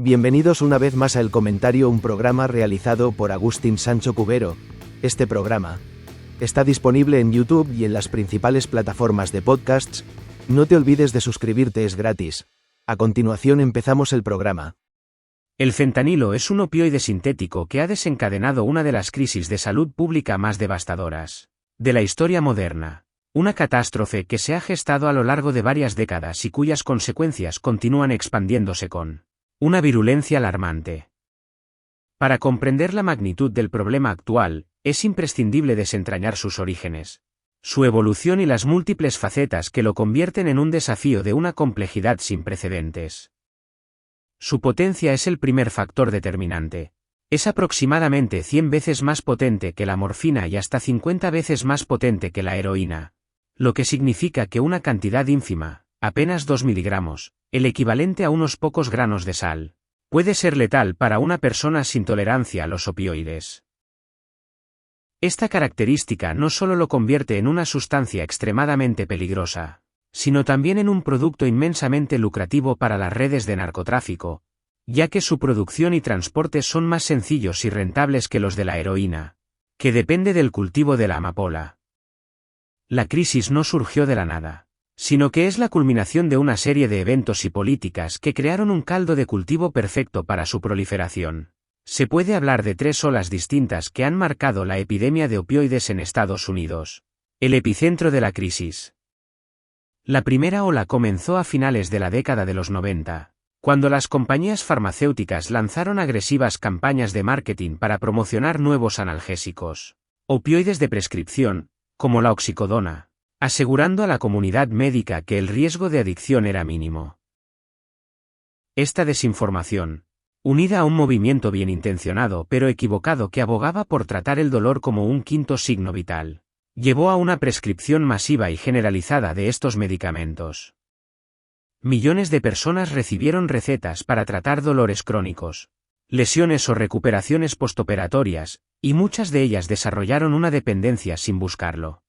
Bienvenidos una vez más a El Comentario, un programa realizado por Agustín Sancho Cubero. Este programa está disponible en YouTube y en las principales plataformas de podcasts. No te olvides de suscribirte, es gratis. A continuación empezamos el programa. El fentanilo es un opioide sintético que ha desencadenado una de las crisis de salud pública más devastadoras de la historia moderna. Una catástrofe que se ha gestado a lo largo de varias décadas y cuyas consecuencias continúan expandiéndose con una virulencia alarmante. Para comprender la magnitud del problema actual, es imprescindible desentrañar sus orígenes, su evolución y las múltiples facetas que lo convierten en un desafío de una complejidad sin precedentes. Su potencia es el primer factor determinante. Es aproximadamente 100 veces más potente que la morfina y hasta 50 veces más potente que la heroína, lo que significa que una cantidad ínfima, apenas 2 miligramos, el equivalente a unos pocos granos de sal, puede ser letal para una persona sin tolerancia a los opioides. Esta característica no solo lo convierte en una sustancia extremadamente peligrosa, sino también en un producto inmensamente lucrativo para las redes de narcotráfico, ya que su producción y transporte son más sencillos y rentables que los de la heroína, que depende del cultivo de la amapola. La crisis no surgió de la nada, sino que es la culminación de una serie de eventos y políticas que crearon un caldo de cultivo perfecto para su proliferación. Se puede hablar de 3 olas distintas que han marcado la epidemia de opioides en Estados Unidos. El epicentro de la crisis. La primera ola comenzó a finales de la década de los 90, cuando las compañías farmacéuticas lanzaron agresivas campañas de marketing para promocionar nuevos analgésicos, opioides de prescripción, como la oxicodona, asegurando a la comunidad médica que el riesgo de adicción era mínimo. Esta desinformación, unida a un movimiento bien intencionado pero equivocado que abogaba por tratar el dolor como un quinto signo vital, llevó a una prescripción masiva y generalizada de estos medicamentos. Millones de personas recibieron recetas para tratar dolores crónicos, lesiones o recuperaciones postoperatorias, y muchas de ellas desarrollaron una dependencia sin buscarlo.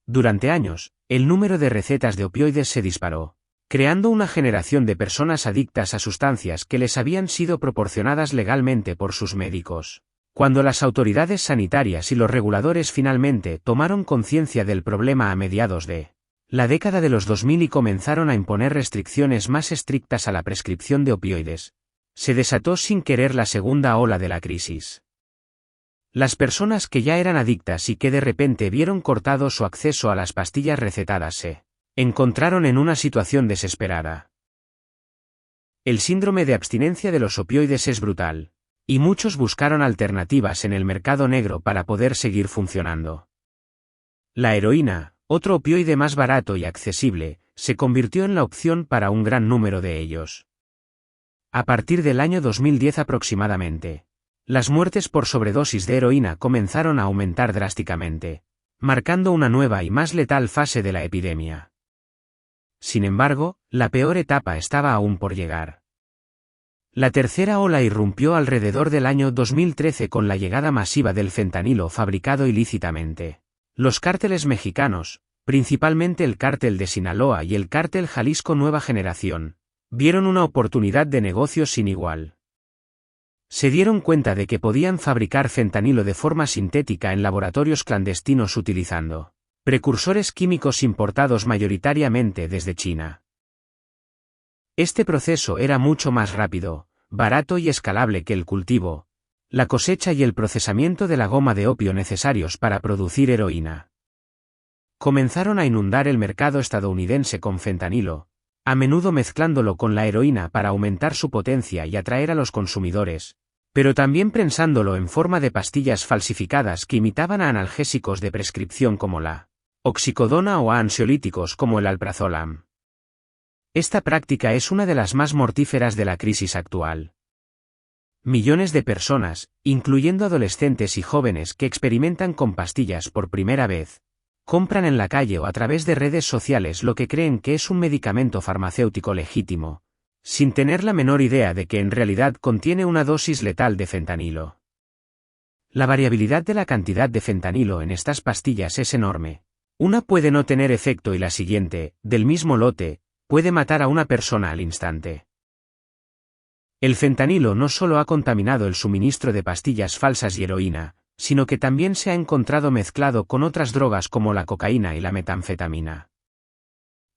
Durante años, el número de recetas de opioides se disparó, creando una generación de personas adictas a sustancias que les habían sido proporcionadas legalmente por sus médicos. Cuando las autoridades sanitarias y los reguladores finalmente tomaron conciencia del problema a mediados de la década de los 2000 y comenzaron a imponer restricciones más estrictas a la prescripción de opioides, se desató sin querer la segunda ola de la crisis. Las personas que ya eran adictas y que de repente vieron cortado su acceso a las pastillas recetadas se encontraron en una situación desesperada. El síndrome de abstinencia de los opioides es brutal, y muchos buscaron alternativas en el mercado negro para poder seguir funcionando. La heroína, otro opioide más barato y accesible, se convirtió en la opción para un gran número de ellos. A partir del año 2010 aproximadamente, las muertes por sobredosis de heroína comenzaron a aumentar drásticamente, marcando una nueva y más letal fase de la epidemia. Sin embargo, la peor etapa estaba aún por llegar. La tercera ola irrumpió alrededor del año 2013 con la llegada masiva del fentanilo fabricado ilícitamente. Los cárteles mexicanos, principalmente el cártel de Sinaloa y el cártel Jalisco Nueva Generación, vieron una oportunidad de negocio sin igual. Se dieron cuenta de que podían fabricar fentanilo de forma sintética en laboratorios clandestinos utilizando precursores químicos importados mayoritariamente desde China. Este proceso era mucho más rápido, barato y escalable que el cultivo, la cosecha y el procesamiento de la goma de opio necesarios para producir heroína. Comenzaron a inundar el mercado estadounidense con fentanilo, a menudo mezclándolo con la heroína para aumentar su potencia y atraer a los consumidores, pero también prensándolo en forma de pastillas falsificadas que imitaban a analgésicos de prescripción como la oxicodona o a ansiolíticos como el alprazolam. Esta práctica es una de las más mortíferas de la crisis actual. Millones de personas, incluyendo adolescentes y jóvenes que experimentan con pastillas por primera vez, compran en la calle o a través de redes sociales lo que creen que es un medicamento farmacéutico legítimo, sin tener la menor idea de que en realidad contiene una dosis letal de fentanilo. La variabilidad de la cantidad de fentanilo en estas pastillas es enorme. Una puede no tener efecto y la siguiente, del mismo lote, puede matar a una persona al instante. El fentanilo no solo ha contaminado el suministro de pastillas falsas y heroína, sino que también se ha encontrado mezclado con otras drogas como la cocaína y la metanfetamina.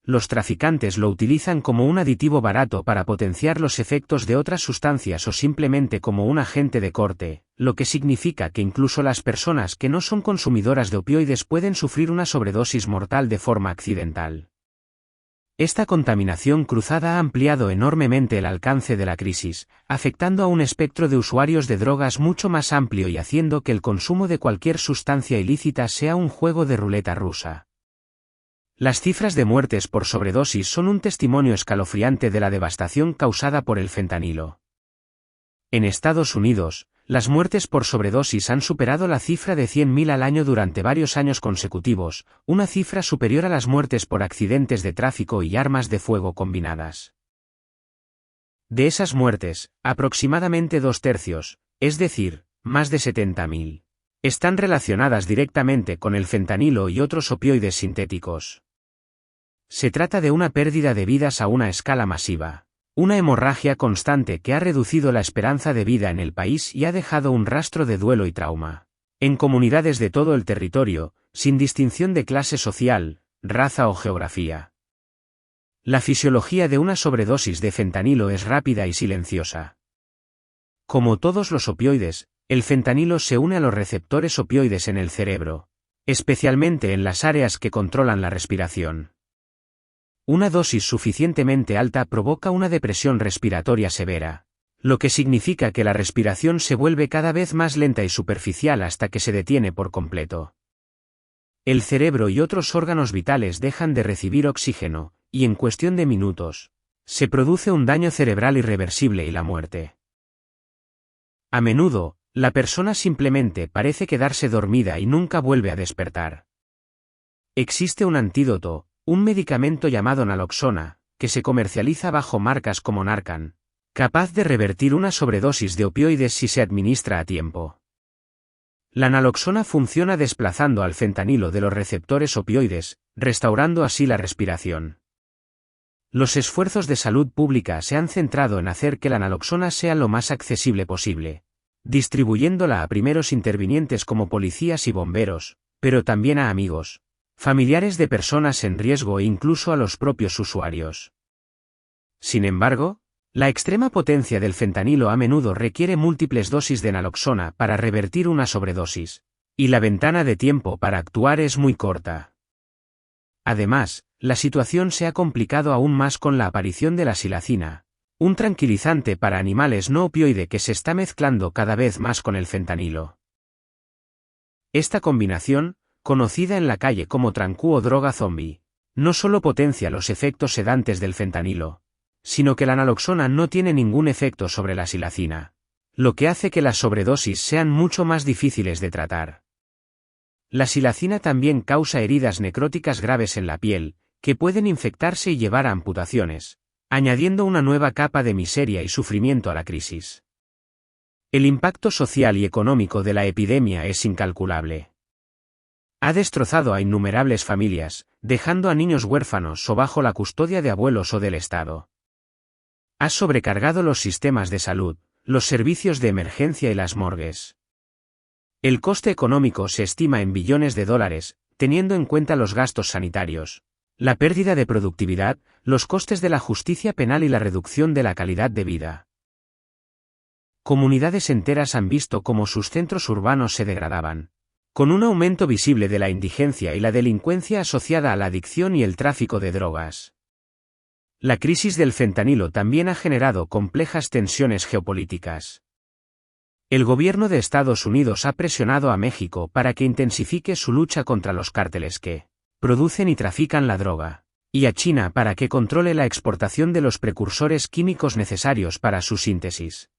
Los traficantes lo utilizan como un aditivo barato para potenciar los efectos de otras sustancias o simplemente como un agente de corte, lo que significa que incluso las personas que no son consumidoras de opioides pueden sufrir una sobredosis mortal de forma accidental. Esta contaminación cruzada ha ampliado enormemente el alcance de la crisis, afectando a un espectro de usuarios de drogas mucho más amplio y haciendo que el consumo de cualquier sustancia ilícita sea un juego de ruleta rusa. Las cifras de muertes por sobredosis son un testimonio escalofriante de la devastación causada por el fentanilo. En Estados Unidos, las muertes por sobredosis han superado la cifra de 100.000 al año durante varios años consecutivos, una cifra superior a las muertes por accidentes de tráfico y armas de fuego combinadas. De esas muertes, aproximadamente 2/3, es decir, más de 70.000, están relacionadas directamente con el fentanilo y otros opioides sintéticos. Se trata de una pérdida de vidas a una escala masiva. Una hemorragia constante que ha reducido la esperanza de vida en el país y ha dejado un rastro de duelo y trauma. En comunidades de todo el territorio, sin distinción de clase social, raza o geografía. La fisiología de una sobredosis de fentanilo es rápida y silenciosa. Como todos los opioides, el fentanilo se une a los receptores opioides en el cerebro, especialmente en las áreas que controlan la respiración. Una dosis suficientemente alta provoca una depresión respiratoria severa, lo que significa que la respiración se vuelve cada vez más lenta y superficial hasta que se detiene por completo. El cerebro y otros órganos vitales dejan de recibir oxígeno, y en cuestión de minutos, se produce un daño cerebral irreversible y la muerte. A menudo, la persona simplemente parece quedarse dormida y nunca vuelve a despertar. Existe un antídoto, un medicamento llamado naloxona, que se comercializa bajo marcas como Narcan, capaz de revertir una sobredosis de opioides si se administra a tiempo. La naloxona funciona desplazando al fentanilo de los receptores opioides, restaurando así la respiración. Los esfuerzos de salud pública se han centrado en hacer que la naloxona sea lo más accesible posible, distribuyéndola a primeros intervinientes como policías y bomberos, pero también a amigos, familiares de personas en riesgo e incluso a los propios usuarios. Sin embargo, la extrema potencia del fentanilo a menudo requiere múltiples dosis de naloxona para revertir una sobredosis, y la ventana de tiempo para actuar es muy corta. Además, la situación se ha complicado aún más con la aparición de la silacina, un tranquilizante para animales no opioide que se está mezclando cada vez más con el fentanilo. Esta combinación, conocida en la calle como trancú o droga zombie, no solo potencia los efectos sedantes del fentanilo, sino que la naloxona no tiene ningún efecto sobre la silacina, lo que hace que las sobredosis sean mucho más difíciles de tratar. La silacina también causa heridas necróticas graves en la piel, que pueden infectarse y llevar a amputaciones, añadiendo una nueva capa de miseria y sufrimiento a la crisis. El impacto social y económico de la epidemia es incalculable. Ha destrozado a innumerables familias, dejando a niños huérfanos o bajo la custodia de abuelos o del Estado. Ha sobrecargado los sistemas de salud, los servicios de emergencia y las morgues. El coste económico se estima en billones de dólares, teniendo en cuenta los gastos sanitarios, la pérdida de productividad, los costes de la justicia penal y la reducción de la calidad de vida. Comunidades enteras han visto cómo sus centros urbanos se degradaban, con un aumento visible de la indigencia y la delincuencia asociada a la adicción y el tráfico de drogas. La crisis del fentanilo también ha generado complejas tensiones geopolíticas. El gobierno de Estados Unidos ha presionado a México para que intensifique su lucha contra los cárteles que producen y trafican la droga, y a China para que controle la exportación de los precursores químicos necesarios para su síntesis.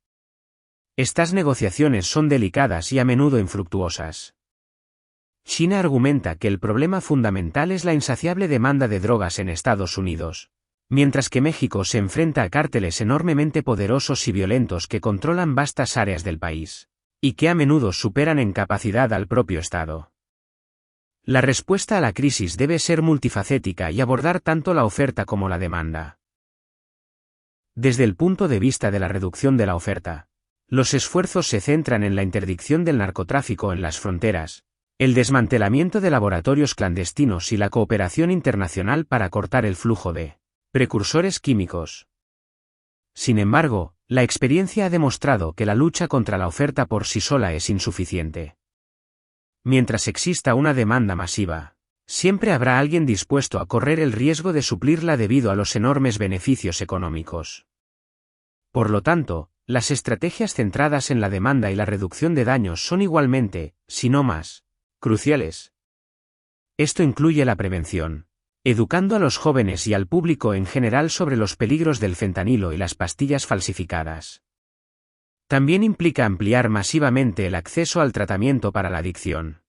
Estas negociaciones son delicadas y a menudo infructuosas. China argumenta que el problema fundamental es la insaciable demanda de drogas en Estados Unidos, mientras que México se enfrenta a cárteles enormemente poderosos y violentos que controlan vastas áreas del país, y que a menudo superan en capacidad al propio Estado. La respuesta a la crisis debe ser multifacética y abordar tanto la oferta como la demanda. Desde el punto de vista de la reducción de la oferta, los esfuerzos se centran en la interdicción del narcotráfico en las fronteras, el desmantelamiento de laboratorios clandestinos y la cooperación internacional para cortar el flujo de precursores químicos. Sin embargo, la experiencia ha demostrado que la lucha contra la oferta por sí sola es insuficiente. Mientras exista una demanda masiva, siempre habrá alguien dispuesto a correr el riesgo de suplirla debido a los enormes beneficios económicos. Por lo tanto, las estrategias centradas en la demanda y la reducción de daños son igualmente, si no más, cruciales. Esto incluye la prevención, educando a los jóvenes y al público en general sobre los peligros del fentanilo y las pastillas falsificadas. También implica ampliar masivamente el acceso al tratamiento para la adicción.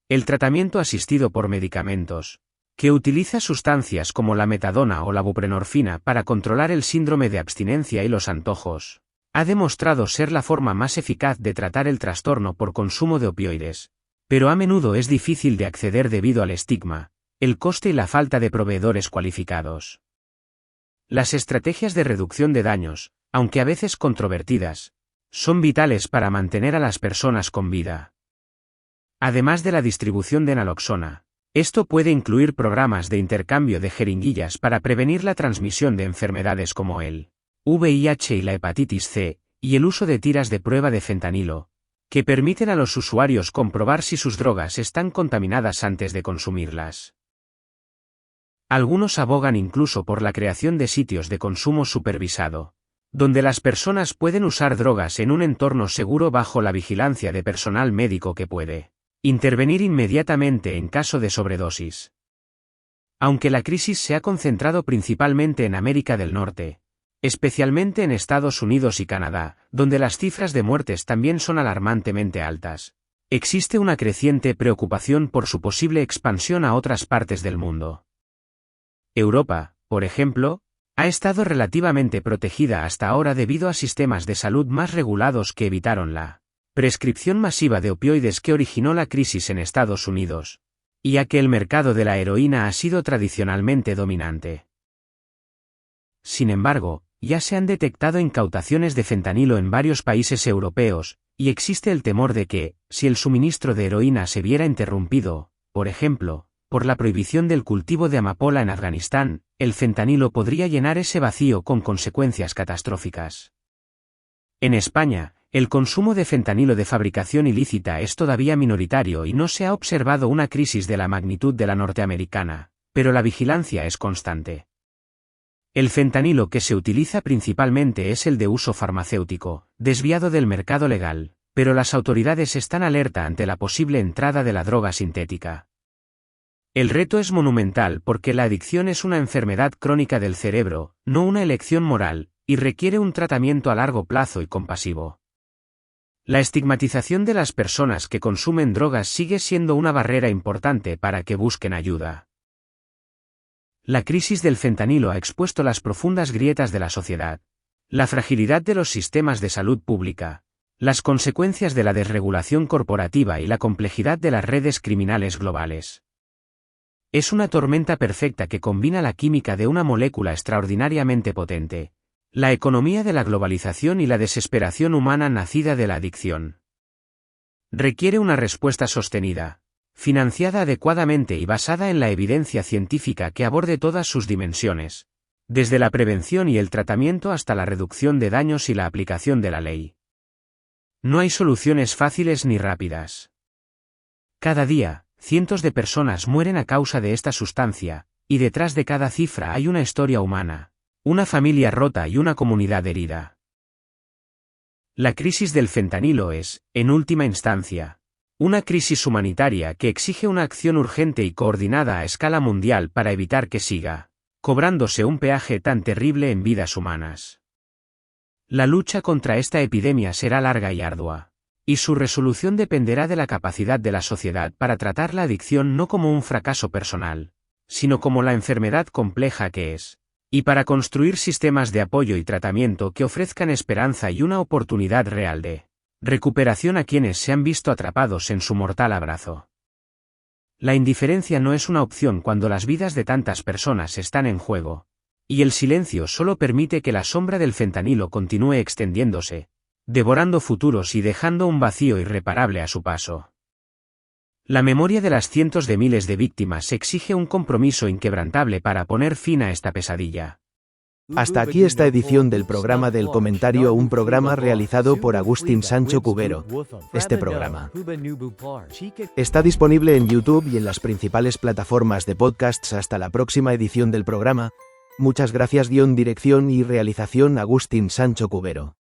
El tratamiento asistido por medicamentos, que utiliza sustancias como la metadona o la buprenorfina para controlar el síndrome de abstinencia y los antojos, ha demostrado ser la forma más eficaz de tratar el trastorno por consumo de opioides, pero a menudo es difícil de acceder debido al estigma, el coste y la falta de proveedores cualificados. Las estrategias de reducción de daños, aunque a veces controvertidas, son vitales para mantener a las personas con vida. Además de la distribución de naloxona, esto puede incluir programas de intercambio de jeringuillas para prevenir la transmisión de enfermedades como el VIH y la hepatitis C, y el uso de tiras de prueba de fentanilo, que permiten a los usuarios comprobar si sus drogas están contaminadas antes de consumirlas. Algunos abogan incluso por la creación de sitios de consumo supervisado, donde las personas pueden usar drogas en un entorno seguro bajo la vigilancia de personal médico que puede intervenir inmediatamente en caso de sobredosis. Aunque la crisis se ha concentrado principalmente en América del Norte, especialmente en Estados Unidos y Canadá, donde las cifras de muertes también son alarmantemente altas, existe una creciente preocupación por su posible expansión a otras partes del mundo. Europa, por ejemplo, ha estado relativamente protegida hasta ahora debido a sistemas de salud más regulados que evitaron la prescripción masiva de opioides que originó la crisis en Estados Unidos, y a que el mercado de la heroína ha sido tradicionalmente dominante. Sin embargo, ya se han detectado incautaciones de fentanilo en varios países europeos, y existe el temor de que, si el suministro de heroína se viera interrumpido, por ejemplo, por la prohibición del cultivo de amapola en Afganistán, el fentanilo podría llenar ese vacío con consecuencias catastróficas. En España, el consumo de fentanilo de fabricación ilícita es todavía minoritario y no se ha observado una crisis de la magnitud de la norteamericana, pero la vigilancia es constante. El fentanilo que se utiliza principalmente es el de uso farmacéutico, desviado del mercado legal, pero las autoridades están alerta ante la posible entrada de la droga sintética. El reto es monumental porque la adicción es una enfermedad crónica del cerebro, no una elección moral, y requiere un tratamiento a largo plazo y compasivo. La estigmatización de las personas que consumen drogas sigue siendo una barrera importante para que busquen ayuda. La crisis del fentanilo ha expuesto las profundas grietas de la sociedad, la fragilidad de los sistemas de salud pública, las consecuencias de la desregulación corporativa y la complejidad de las redes criminales globales. Es una tormenta perfecta que combina la química de una molécula extraordinariamente potente, la economía de la globalización y la desesperación humana nacida de la adicción. Requiere una respuesta sostenida, financiada adecuadamente y basada en la evidencia científica que aborde todas sus dimensiones, desde la prevención y el tratamiento hasta la reducción de daños y la aplicación de la ley. No hay soluciones fáciles ni rápidas. Cada día, cientos de personas mueren a causa de esta sustancia, y detrás de cada cifra hay una historia humana, una familia rota y una comunidad herida. La crisis del fentanilo es, en última instancia, una crisis humanitaria que exige una acción urgente y coordinada a escala mundial para evitar que siga cobrándose un peaje tan terrible en vidas humanas. La lucha contra esta epidemia será larga y ardua, y su resolución dependerá de la capacidad de la sociedad para tratar la adicción no como un fracaso personal, sino como la enfermedad compleja que es, y para construir sistemas de apoyo y tratamiento que ofrezcan esperanza y una oportunidad real de recuperación a quienes se han visto atrapados en su mortal abrazo. La indiferencia no es una opción cuando las vidas de tantas personas están en juego, Y el silencio solo permite que la sombra del fentanilo continúe extendiéndose, devorando futuros y dejando un vacío irreparable a su paso. La memoria de las cientos de miles de víctimas exige un compromiso inquebrantable para poner fin a esta pesadilla. Hasta aquí esta edición del programa del comentario, un programa realizado por Agustín Sancho Cubero. Este programa está disponible en YouTube y en las principales plataformas de podcasts. Hasta la próxima edición del programa. Muchas gracias. Dirección y realización Agustín Sancho Cubero.